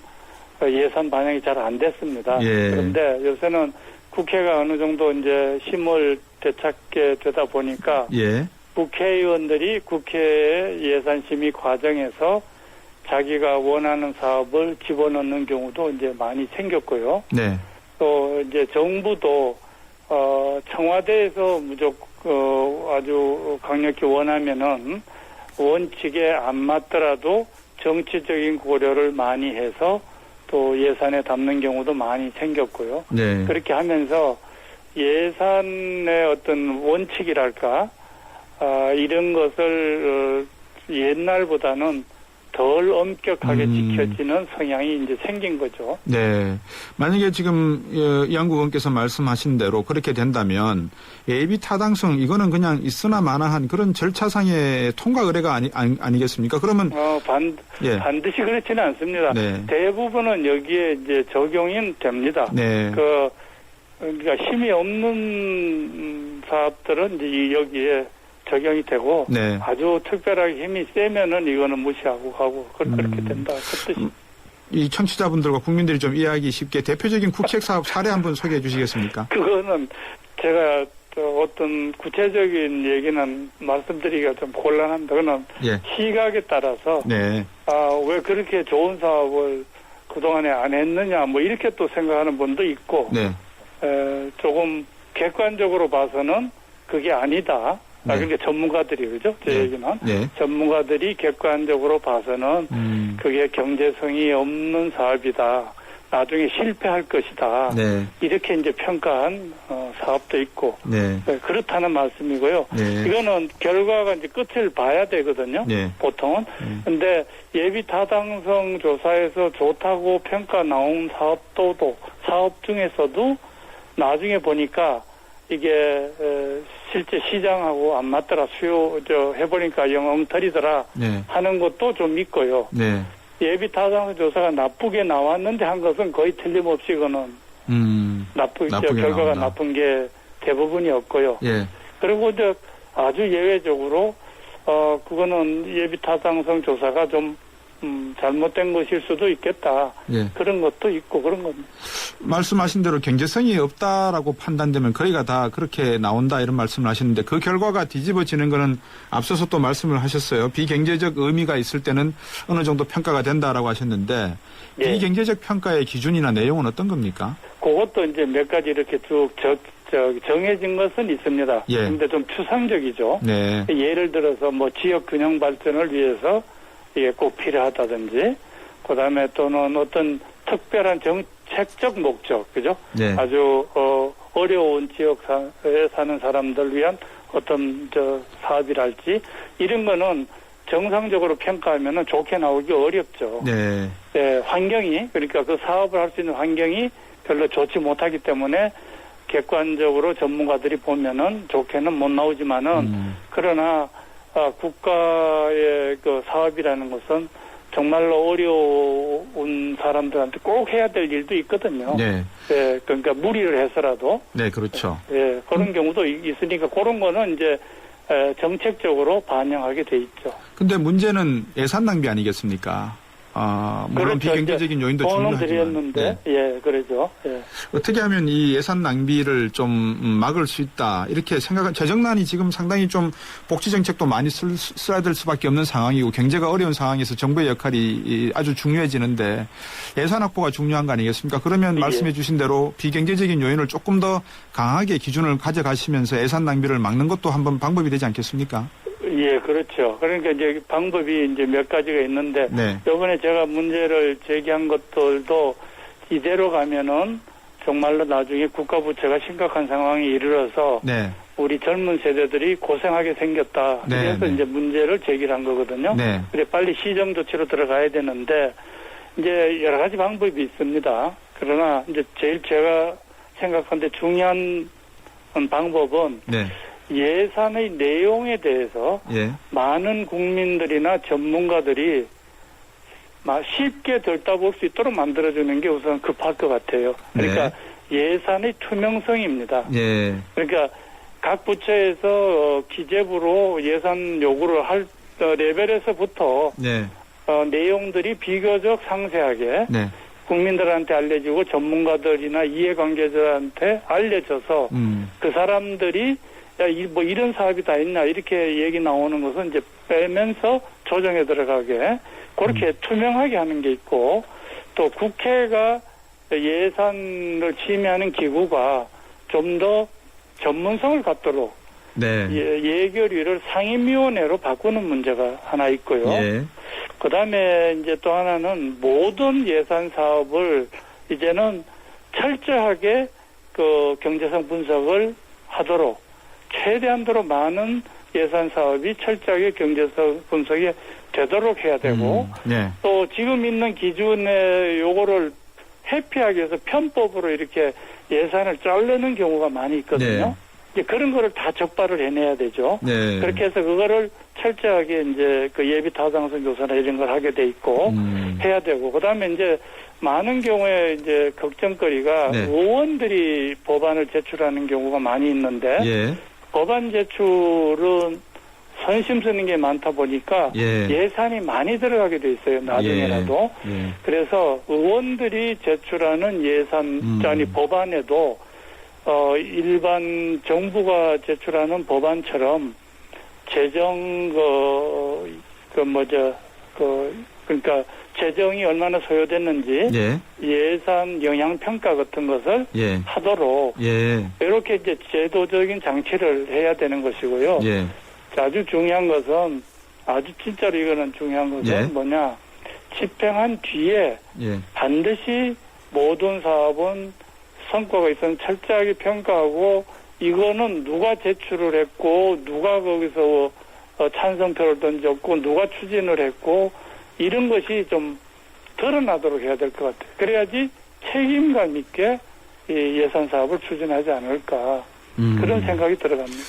예산 반영이 잘 안 됐습니다. 예. 그런데 요새는 국회가 어느 정도 이제 힘을 되찾게 되다 보니까 예. 국회의원들이 국회 예산 심의 과정에서 자기가 원하는 사업을 집어넣는 경우도 이제 많이 생겼고요. 네. 또 이제 정부도 청와대에서 아주 강력히 원하면은 원칙에 안 맞더라도 정치적인 고려를 많이 해서 또 예산에 담는 경우도 많이 생겼고요. 네. 그렇게 하면서 예산의 어떤 원칙이랄까 이런 것을 옛날보다는 덜 엄격하게 지켜지는 성향이 이제 생긴 거죠. 네. 만약에 지금 이한구 의원께서 말씀하신 대로 그렇게 된다면 예비 타당성 이거는 그냥 있으나 마나한 그런 절차상의 통과 의뢰가 아니겠습니까? 그러면 반드시 그렇지는 않습니다. 네. 대부분은 여기에 이제 적용이 됩니다. 네. 그러니까 힘이 없는 사업들은 이제 여기에 적용이 되고 네. 아주 특별하게 힘이 세면은 이거는 무시하고 가고 그렇게 된다. 그 뜻이. 이 청취자분들과 국민들이 좀 이해하기 쉽게 대표적인 국책 사업 사례 한번 소개해 주시겠습니까? 그거는 제가 어떤 구체적인 얘기는 말씀드리기가 좀 곤란합니다. 그거는 예. 시각에 따라서 네. 왜 그렇게 좋은 사업을 그동안에 안 했느냐 뭐 이렇게 또 생각하는 분도 있고 네. 조금 객관적으로 봐서는 그게 아니다. 네. 그러니까 전문가들이 그죠? 제 네. 얘기는 네. 전문가들이 객관적으로 봐서는 그게 경제성이 없는 사업이다. 나중에 실패할 것이다. 네. 이렇게 이제 평가한 사업도 있고 네. 그렇다는 말씀이고요. 네. 이거는 결과가 이제 끝을 봐야 되거든요. 네. 보통은. 근데 예비 타당성 조사에서 좋다고 평가 나온 사업 중에서도 나중에 보니까 이게 실제 시장하고 안 맞더라 해보니까 영 엉터리더라 네. 하는 것도 좀 있고요. 네. 예비 타당성 조사가 나쁘게 나왔는데 한 것은 거의 틀림없이 그거는 결과가 나온다. 나쁜 게 대부분이었고요. 예. 그리고 이제 아주 예외적으로 그거는 예비 타당성 조사가 좀 잘못된 것일 수도 있겠다. 예. 그런 것도 있고 그런 겁니다. 말씀하신 대로 경제성이 없다라고 판단되면 거의가 다 그렇게 나온다 이런 말씀을 하시는데 그 결과가 뒤집어지는 거는 앞서서 또 말씀을 하셨어요. 비경제적 의미가 있을 때는 어느 정도 평가가 된다라고 하셨는데 예. 비경제적 평가의 기준이나 내용은 어떤 겁니까? 그것도 이제 몇 가지 이렇게 쭉 정해진 것은 있습니다. 예. 근데 좀 추상적이죠. 네. 예를 들어서 뭐 지역 균형 발전을 위해서 이게 꼭 필요하다든지, 그 다음에 또는 어떤 특별한 정책적 목적, 그죠? 네. 아주 어려운 지역에 사는 사람들 위한 어떤 사업이랄지 이런 거는 정상적으로 평가하면은 좋게 나오기 어렵죠. 네. 네, 환경이 그러니까 그 사업을 할 수 있는 환경이 별로 좋지 못하기 때문에 객관적으로 전문가들이 보면은 좋게는 못 나오지만은 그러나 국가의 그 사업이라는 것은 정말로 어려운 사람들한테 꼭 해야 될 일도 있거든요. 네. 예, 그러니까 무리를 해서라도. 네, 그렇죠. 예, 그런 경우도 있으니까 그런 거는 이제 정책적으로 반영하게 돼 있죠. 근데 문제는 예산 낭비 아니겠습니까? 물론 그렇죠. 비경제적인 요인도 돈은 중요하지만. 드렸는데, 예, 그러죠. 예. 어떻게 하면 이 예산 낭비를 좀 막을 수 있다. 이렇게 생각한, 재정난이 지금 상당히 좀 복지정책도 많이 써야 될 수밖에 없는 상황이고 경제가 어려운 상황에서 정부의 역할이 아주 중요해지는데 예산 확보가 중요한 거 아니겠습니까? 그러면 예. 말씀해 주신 대로 비경제적인 요인을 조금 더 강하게 기준을 가져가시면서 예산 낭비를 막는 것도 한번 방법이 되지 않겠습니까? 예, 그렇죠. 그러니까 이제 방법이 이제 몇 가지가 있는데, 네. 이번에 제가 문제를 제기한 것들도 이대로 가면은 정말로 나중에 국가 부채가 심각한 상황에 이르러서 네. 우리 젊은 세대들이 고생하게 생겼다. 네, 그래서 네. 이제 문제를 제기한 거거든요. 네. 그래 빨리 시정 조치로 들어가야 되는데 이제 여러 가지 방법이 있습니다. 그러나 이제 제일 제가 생각하는데 중요한 방법은 네. 예산의 내용에 대해서 예. 많은 국민들이나 전문가들이 쉽게 들여다볼 수 있도록 만들어주는 게 우선 급할 것 같아요. 그러니까 예산의 투명성입니다. 예. 그러니까 각 부처에서 기재부로 예산 요구를 할 레벨에서부터 네. 내용들이 비교적 상세하게 네. 국민들한테 알려지고 전문가들이나 이해관계자한테 알려져서 그 사람들이 뭐 이런 사업이 다 있나 이렇게 얘기 나오는 것은 이제 빼면서 조정에 들어가게 그렇게 투명하게 하는 게 있고 또 국회가 예산을 심의하는 기구가 좀 더 전문성을 갖도록 네. 예결위를 상임위원회로 바꾸는 문제가 하나 있고요. 예. 그다음에 이제 또 하나는 모든 예산 사업을 이제는 철저하게 그 경제성 분석을 하도록 최대한도로 많은 예산 사업이 철저하게 경제성 분석이 되도록 해야 되고 네. 또 지금 있는 기준에 요거를 회피하기 위해서 편법으로 이렇게 예산을 자르는 경우가 많이 있거든요. 네. 이제 그런 거를 다 적발을 해내야 되죠. 네. 그렇게 해서 그거를 철저하게 이제 그 예비 타당성 조사나 이런 걸 하게 돼 있고 해야 되고 그다음에 이제 많은 경우에 이제 걱정거리가 네. 의원들이 법안을 제출하는 경우가 많이 있는데 예. 법안 제출은 선심 쓰는 게 많다 보니까 예산이 많이 들어가게 돼 있어요. 나중에라도. 예. 그래서 의원들이 제출하는 예산안이 법안에도 일반 정부가 제출하는 법안처럼 재정 그러니까 재정이 얼마나 소요됐는지 예산 영향 평가 같은 것을 하도록 이렇게 이제 제도적인 장치를 해야 되는 것이고요. 아주 중요한 것은 아주 진짜로 이거는 중요한 것은 뭐냐 집행한 뒤에 반드시 모든 사업은 성과가 있으면 철저하게 평가하고 이거는 누가 제출을 했고 누가 거기서 찬성표를 던졌고 누가 추진을 했고 이런 것이 좀 드러나도록 해야 될 것 같아요. 그래야지 책임감 있게 이 예산 사업을 추진하지 않을까 그런 생각이 들어갑니다.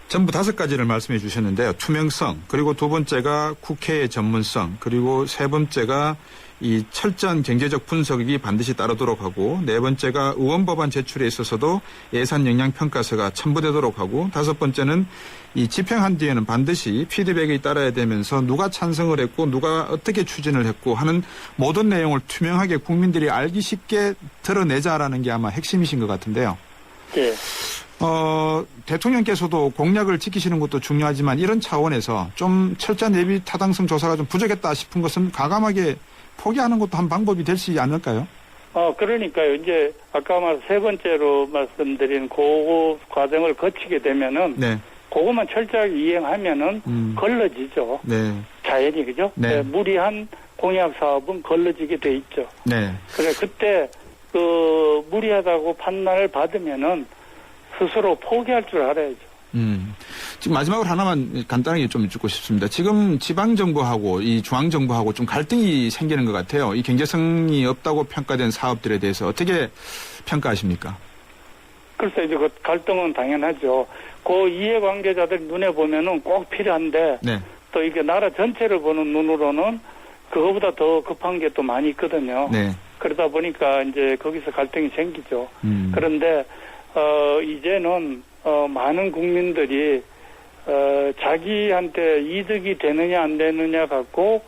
전부 5가지를 말씀해 주셨는데요. 투명성, 그리고 두 번째가 국회의 전문성, 그리고 세 번째가 이 철저한 경제적 분석이 반드시 따르도록 하고 네 번째가 의원 법안 제출에 있어서도 예산 영향 평가서가 첨부되도록 하고 다섯 번째는 이 집행한 뒤에는 반드시 피드백이 따라야 되면서 누가 찬성을 했고 누가 어떻게 추진을 했고 하는 모든 내용을 투명하게 국민들이 알기 쉽게 드러내자라는 게 아마 핵심이신 것 같은데요. 네. 대통령께서도 공약을 지키시는 것도 중요하지만 이런 차원에서 좀 철저한 예비 타당성 조사가 좀 부족했다 싶은 것은 과감하게 포기하는 것도 한 방법이 될 수 있지 않을까요? 그러니까요. 이제 아까 세 번째로 말씀드린 그 과정을 거치게 되면은 그것만 철저하게 이행하면은 걸러지죠. 자연히 그죠? 무리한 공약 사업은 걸러지게 돼 있죠. 그래 그때 그 무리하다고 판단을 받으면은 스스로 포기할 줄 알아야죠. 지금 마지막으로 하나만 간단하게 좀 여쭙고 싶습니다. 지금 지방정부하고 이 중앙정부하고 좀 갈등이 생기는 것 같아요. 이 경제성이 없다고 평가된 사업들에 대해서 어떻게 평가하십니까? 글쎄, 이제 그 갈등은 당연하죠. 그 이해관계자들 눈에 보면은 꼭 필요한데 또 이게 나라 전체를 보는 눈으로는 그거보다 더 급한 게 또 많이 있거든요. 그러다 보니까 이제 거기서 갈등이 생기죠. 그런데 이제는 많은 국민들이 자기한테 이득이 되느냐 안 되느냐 갖고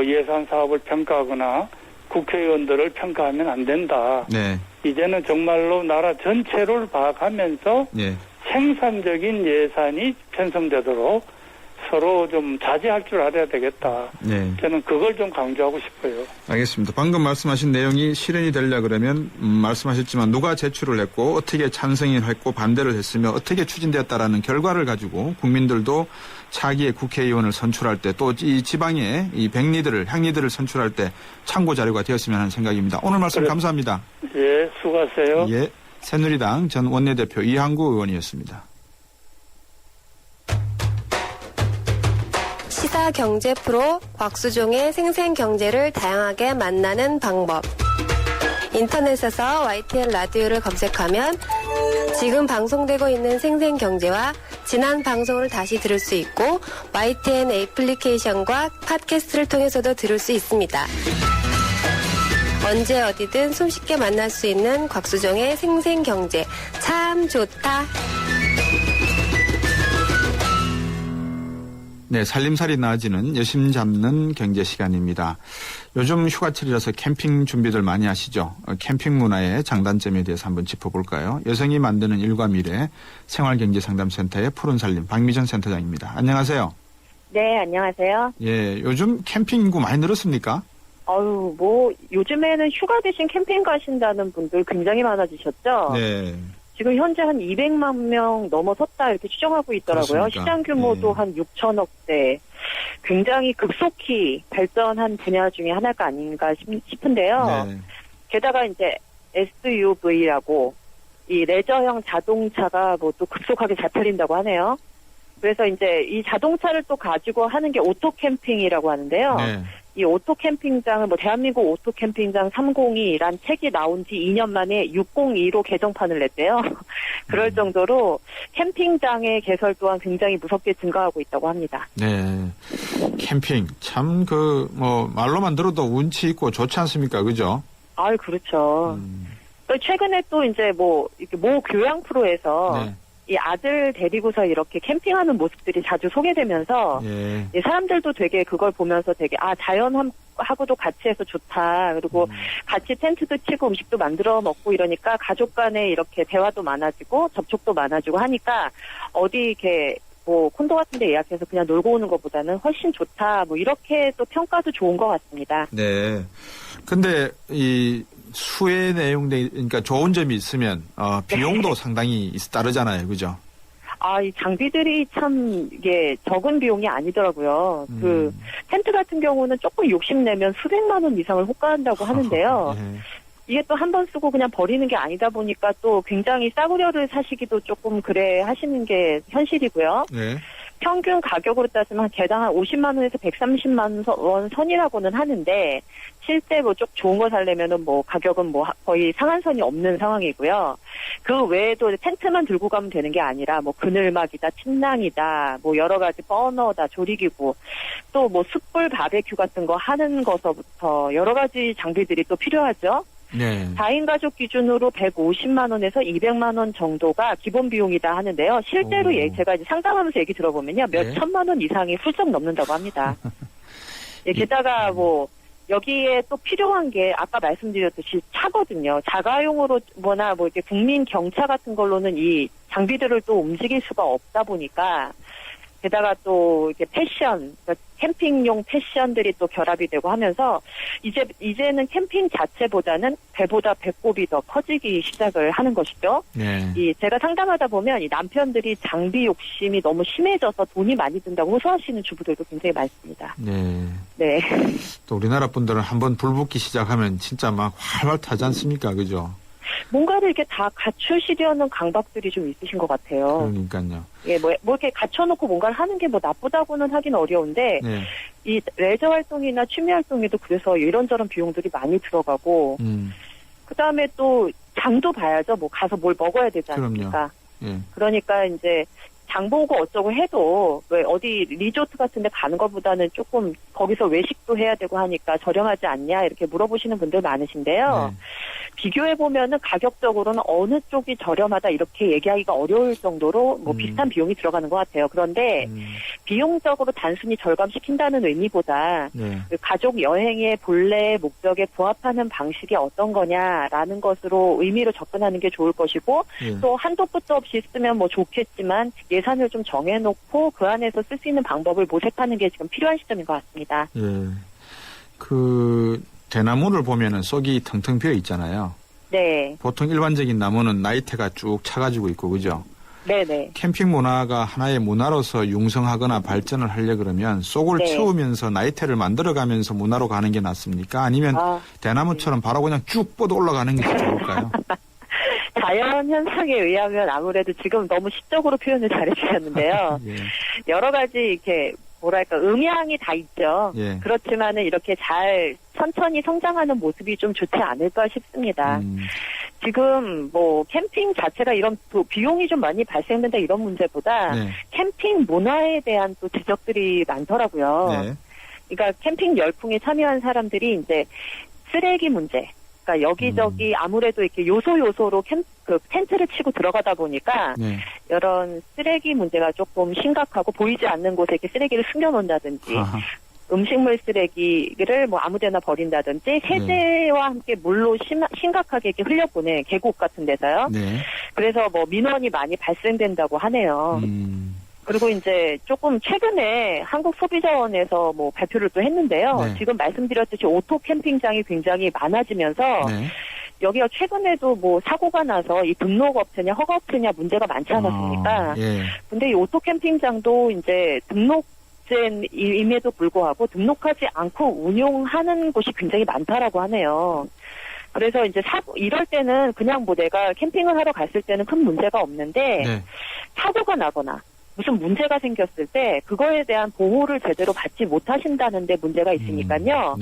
예산 사업을 평가하거나 국회의원들을 평가하면 안 된다. 네. 이제는 정말로 나라 전체를 파악하면서 네. 생산적인 예산이 편성되도록 서로 좀 자제할 줄 알아야 되겠다. 네. 저는 그걸 좀 강조하고 싶어요. 알겠습니다. 방금 말씀하신 내용이 실현이 되려 그러면 말씀하셨지만 누가 제출을 했고 어떻게 찬성을 했고 반대를 했으며 어떻게 추진되었다라는 결과를 가지고 국민들도 차기의 국회의원을 선출할 때 또 이 지방의 이 향리들을 선출할 때 참고 자료가 되었으면 하는 생각입니다. 오늘 말씀 감사합니다. 예, 수고하세요. 예, 새누리당 전 원내대표 이항구 의원이었습니다. 시사 경제 프로 곽수종의 생생경제를 다양하게 만나는 방법. 인터넷에서 YTN 라디오를 검색하면 지금 방송되고 있는 생생경제와 지난 방송을 다시 들을 수 있고 YTN 애플리케이션과 팟캐스트를 통해서도 들을 수 있습니다. 언제 어디든 손쉽게 만날 수 있는 곽수종의 생생경제 참 좋다. 네, 살림살이 나아지는 여심 잡는 경제 시간입니다. 요즘 휴가철이라서 캠핑 준비들 많이 하시죠? 캠핑 문화의 장단점에 대해서 한번 짚어볼까요? 여성이 만드는 일과 미래 생활경제상담센터의 푸른살림 박미전 센터장입니다. 안녕하세요. 네, 안녕하세요. 예, 요즘 캠핑 인구 많이 늘었습니까? 요즘에는 휴가 대신 캠핑 가신다는 분들 굉장히 많아지셨죠? 네. 지금 현재 한 200만 명 넘어섰다 이렇게 추정하고 있더라고요. 그렇습니까? 시장 규모도 한 6천억대. 굉장히 급속히 발전한 분야 중에 하나가 아닌가 싶은데요. 네. 게다가 이제 SUV라고 이 레저형 자동차가 뭐 또 급속하게 잘 팔린다고 하네요. 그래서 이제 이 자동차를 또 가지고 하는 게 오토 캠핑이라고 하는데요. 네. 이 오토 캠핑장을 대한민국 오토 캠핑장 302란 책이 나온 지 2년 만에 602로 개정판을 냈대요. 그럴 정도로 캠핑장의 개설 또한 굉장히 무섭게 증가하고 있다고 합니다. 네. 캠핑. 참, 말로만 들어도 운치 있고 좋지 않습니까? 그죠? 그렇죠. 또 최근에 또 이제 모 교양 프로에서 네. 이 아들 데리고서 이렇게 캠핑하는 모습들이 자주 소개되면서 이 사람들도 되게 그걸 보면서 되게 자연하고도 같이 해서 좋다. 그리고 같이 텐트도 치고 음식도 만들어 먹고 이러니까 가족 간에 이렇게 대화도 많아지고 접촉도 많아지고 하니까 어디 이렇게 콘도 같은 데 예약해서 그냥 놀고 오는 것보다는 훨씬 좋다. 이렇게 또 평가도 좋은 것 같습니다. 네. 근데 이 수혜 그러니까 좋은 점이 있으면 비용도 상당히 따르잖아요. 그죠? 이 장비들이 참 이게 적은 비용이 아니더라고요. 그 텐트 같은 경우는 조금 욕심내면 수백만 원 이상을 호가한다고 하는데요. 네. 이게 또 한 번 쓰고 그냥 버리는 게 아니다 보니까 또 굉장히 싸구려를 사시기도 조금 그래 하시는 게 현실이고요. 네. 평균 가격으로 따지면 개당 한 50만 원에서 130만 원 선이라고는 하는데 실제 좀 좋은 거 살려면은 가격은 거의 상한선이 없는 상황이고요. 그 외에도 텐트만 들고 가면 되는 게 아니라 그늘막이다, 침낭이다, 여러 가지 버너다, 조리기구, 또 숯불 바베큐 같은 거 하는 거서부터 여러 가지 장비들이 또 필요하죠. 네. 4인 가족 기준으로 150만 원에서 200만 원 정도가 기본 비용이다 하는데요. 실제로 제가 이제 상담하면서 얘기 들어보면요. 몇 천만 원 이상이 훌쩍 넘는다고 합니다. 게다가 여기에 또 필요한 게 아까 말씀드렸듯이 차거든요. 자가용으로 이렇게 국민 경차 같은 걸로는 이 장비들을 또 움직일 수가 없다 보니까 게다가 또 이렇게 패션, 그러니까 캠핑용 패션들이 또 결합이 되고 하면서 이제는 캠핑 자체보다는 배보다 배꼽이 더 커지기 시작을 하는 것이죠. 네. 제가 상담하다 보면 이 남편들이 장비 욕심이 너무 심해져서 돈이 많이 든다고 호소하시는 주부들도 굉장히 많습니다. 네. 네. 또 우리나라 분들은 한번 불 붙기 시작하면 진짜 막 활활 타지 않습니까? 그죠? 뭔가를 이렇게 다 갖추시려는 강박들이 좀 있으신 것 같아요. 그러니까요. 예, 이렇게 갖춰놓고 뭔가를 하는 게 나쁘다고는 하긴 어려운데, 네. 이 레저 활동이나 취미 활동에도 그래서 이런저런 비용들이 많이 들어가고, 그 다음에 또 장도 봐야죠. 가서 뭘 먹어야 되지 않습니까? 예. 그러니까 이제 장 보고 어쩌고 해도 왜 어디 리조트 같은 데 가는 것보다는 조금 거기서 외식도 해야 되고 하니까 저렴하지 않냐 이렇게 물어보시는 분들 많으신데요. 비교해보면은 가격적으로는 어느 쪽이 저렴하다 이렇게 얘기하기가 어려울 정도로 뭐 비슷한 비용이 들어가는 것 같아요. 그런데 비용적으로 단순히 절감시킨다는 의미보다 그 가족 여행의 본래 목적에 부합하는 방식이 어떤 거냐라는 것으로 의미로 접근하는 게 좋을 것이고 또 한도 끝도 없이 쓰면 뭐 좋겠지만 예산을 좀 정해놓고 그 안에서 쓸 수 있는 방법을 모색하는 게 지금 필요한 시점인 것 같습니다. 그 대나무를 보면은 쏙이 텅텅 비어 있잖아요. 네. 보통 일반적인 나무는 나이테가 쭉 차가지고 있고 그죠? 네네. 캠핑 문화가 하나의 문화로서 융성하거나 발전을 하려 그러면 쏙을 채우면서 나이테를 만들어가면서 문화로 가는 게 낫습니까? 아니면 대나무처럼 바로 그냥 쭉 뻗어 올라가는 게 좋을까요? 자연 현상에 의하면 아무래도 지금 너무 시적으로 표현을 잘해주셨는데요. 여러 가지 이렇게 뭐랄까 음향이 다 있죠. 그렇지만은 이렇게 잘 천천히 성장하는 모습이 좀 좋지 않을까 싶습니다. 지금 뭐 캠핑 자체가 이런 비용이 좀 많이 발생된다 이런 문제보다 캠핑 문화에 대한 또 지적들이 많더라고요. 그러니까 캠핑 열풍에 참여한 사람들이 이제 쓰레기 문제, 그러니까 여기저기 아무래도 이렇게 요소로 텐트를 치고 들어가다 보니까 이런 쓰레기 문제가 조금 심각하고 보이지 않는 곳에 이렇게 쓰레기를 숨겨놓는다든지 음식물 쓰레기를 뭐 아무데나 버린다든지 세제와 함께 물로 심각하게 이렇게 흘려보내 계곡 같은 데서요. 그래서 뭐 민원이 많이 발생된다고 하네요. 그리고 이제 조금 최근에 한국소비자원에서 뭐 발표를 또 했는데요. 지금 말씀드렸듯이 오토 캠핑장이 굉장히 많아지면서 여기가 최근에도 뭐 사고가 나서 이 등록업체냐 허가업체냐 문제가 많지 않았습니까? 근데 이 오토 캠핑장도 이제 등록제임에도 불구하고 등록하지 않고 운용하는 곳이 굉장히 많다라고 하네요. 그래서 이제 이럴 때는 그냥 뭐 내가 캠핑을 하러 갔을 때는 큰 문제가 없는데 사고가 나거나 무슨 문제가 생겼을 때 그거에 대한 보호를 제대로 받지 못하신다는 데 문제가 있으니까요.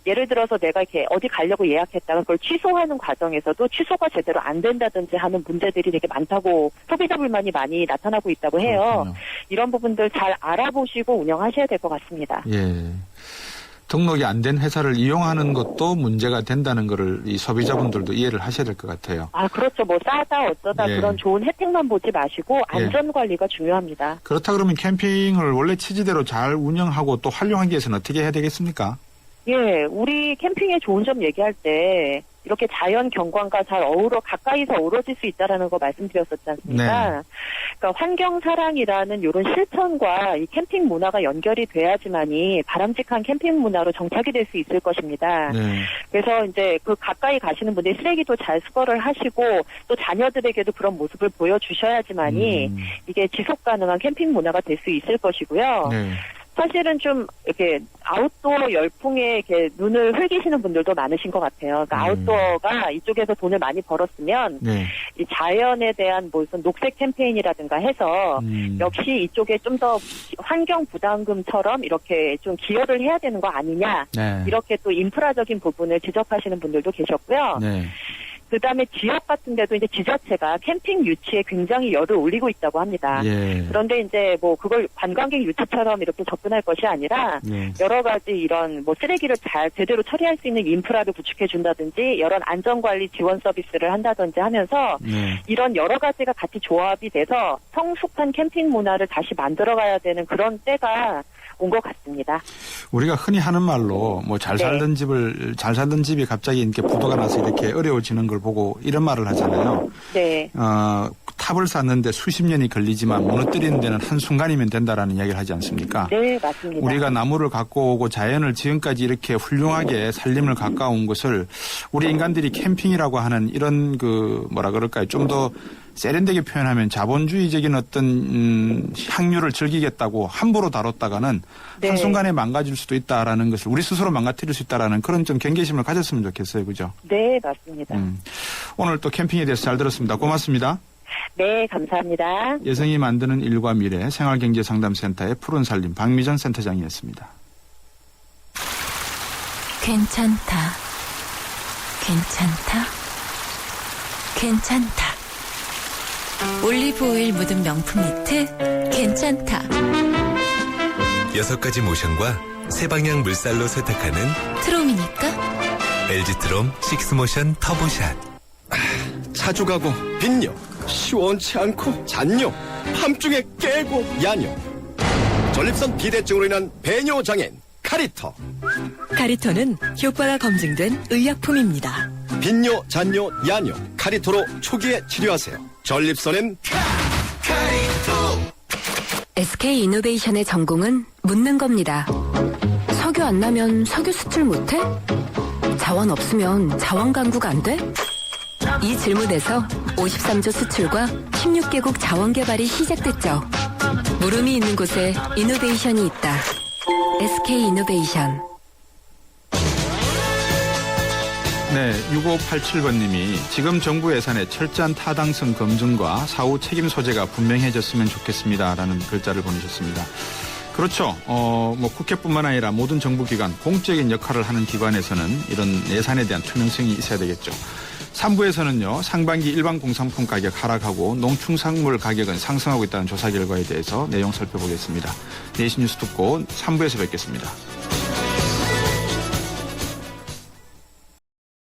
예를 들어서 내가 이렇게 어디 가려고 예약했다가 그걸 취소하는 과정에서도 취소가 제대로 안 된다든지 하는 문제들이 되게 많다고 소비자 불만이 많이 나타나고 있다고 해요. 이런 부분들 잘 알아보시고 운영하셔야 될 것 같습니다. 등록이 안 된 회사를 이용하는 것도 문제가 된다는 거를 이 소비자분들도 이해를 하셔야 될 것 같아요. 그렇죠. 뭐 싸다 어쩌다 그런 좋은 혜택만 보지 마시고 안전관리가 중요합니다. 그렇다 그러면 캠핑을 원래 취지대로 잘 운영하고 또 활용하기 위해서는 어떻게 해야 되겠습니까? 우리 캠핑의 좋은 점 얘기할 때 이렇게 자연 경관과 잘 가까이서 어우러질 수 있다라는 거 말씀드렸었지 않습니까? 그러니까 환경 사랑이라는 이런 실천과 이 캠핑 문화가 연결이 돼야지만이 바람직한 캠핑 문화로 정착이 될 수 있을 것입니다. 그래서 이제 그 가까이 가시는 분들이 쓰레기도 잘 수거를 하시고 또 자녀들에게도 그런 모습을 보여주셔야지만이 이게 지속 가능한 캠핑 문화가 될 수 있을 것이고요. 사실은 좀 이렇게 아웃도어 열풍에 이렇게 눈을 흘기시는 분들도 많으신 것 같아요. 그러니까 아웃도어가 이쪽에서 돈을 많이 벌었으면 이 자연에 대한 무슨 녹색 캠페인이라든가 해서 역시 이쪽에 좀 더 환경 부담금처럼 이렇게 좀 기여를 해야 되는 거 아니냐 이렇게 또 인프라적인 부분을 지적하시는 분들도 계셨고요. 그다음에 지역 같은 데도 이제 지자체가 캠핑 유치에 굉장히 열을 올리고 있다고 합니다. 그런데 이제 뭐 그걸 관광객 유치처럼 이렇게 접근할 것이 아니라 여러 가지 이런 뭐 쓰레기를 잘 제대로 처리할 수 있는 인프라를 구축해 준다든지 이런 안전관리 지원 서비스를 한다든지 하면서 이런 여러 가지가 같이 조합이 돼서 성숙한 캠핑 문화를 다시 만들어가야 되는 그런 때가 온 것 같습니다. 우리가 흔히 하는 말로 뭐 잘 살던 집이 갑자기 이렇게 부도가 나서 이렇게 어려워지는 걸 보고 이런 말을 하잖아요. 탑을 쌓는데 수십 년이 걸리지만 무너뜨리는 데는 한순간이면 된다라는 이야기를 하지 않습니까? 네, 맞습니다. 우리가 나무를 갖고 오고 자연을 지금까지 이렇게 훌륭하게 살림을 가까운 것을 우리 인간들이 캠핑이라고 하는 이런 뭐라 그럴까요? 좀 더 세련되게 표현하면 자본주의적인 어떤 향유를 즐기겠다고 함부로 다뤘다가는 한순간에 망가질 수도 있다라는 것을 우리 스스로 망가뜨릴 수 있다라는 그런 좀 경계심을 가졌으면 좋겠어요. 그죠? 네, 맞습니다. 오늘 또 캠핑에 대해서 잘 들었습니다. 고맙습니다. 네, 감사합니다. 여성이 만드는 일과 미래 생활경제상담센터의 푸른살림 박미전 센터장이었습니다. 괜찮다. 괜찮다. 괜찮다. 올리브오일 묻은 명품 니트 괜찮다. 6가지 모션과 세방향 물살로 세탁하는 트롬이니까. LG 트롬 식스모션 터보샷. 자주 가고 빈뇨, 시원치 않고 잔뇨, 함중에 깨고 야뇨. 전립선 비대증으로 인한 배뇨 장애인 카리터. 카리토는 효과가 검증된 의약품입니다. 빈뇨, 잔뇨, 야뇨, 카리토로 초기에 치료하세요. 전립선엔 카리토. SK 이노베이션의 전공은 묻는 겁니다. 석유 안 나면 석유 수출 못해? 자원 없으면 자원 강국 안 돼? 이 질문에서 53조 수출과 16개국 자원 개발이 시작됐죠. 물음이 있는 곳에 이노베이션이 있다. SK 이노베이션. 네, 6587번님이 지금 정부 예산의 철저한 타당성 검증과 사후 책임 소재가 분명해졌으면 좋겠습니다라는 글자를 보내셨습니다. 그렇죠. 국회뿐만 아니라 모든 정부기관, 공적인 역할을 하는 기관에서는 이런 예산에 대한 투명성이 있어야 되겠죠. 3부에서는요, 상반기 일반 공산품 가격 하락하고 농축산물 가격은 상승하고 있다는 조사 결과에 대해서 내용 살펴보겠습니다. 내신 뉴스 듣고 3부에서 뵙겠습니다.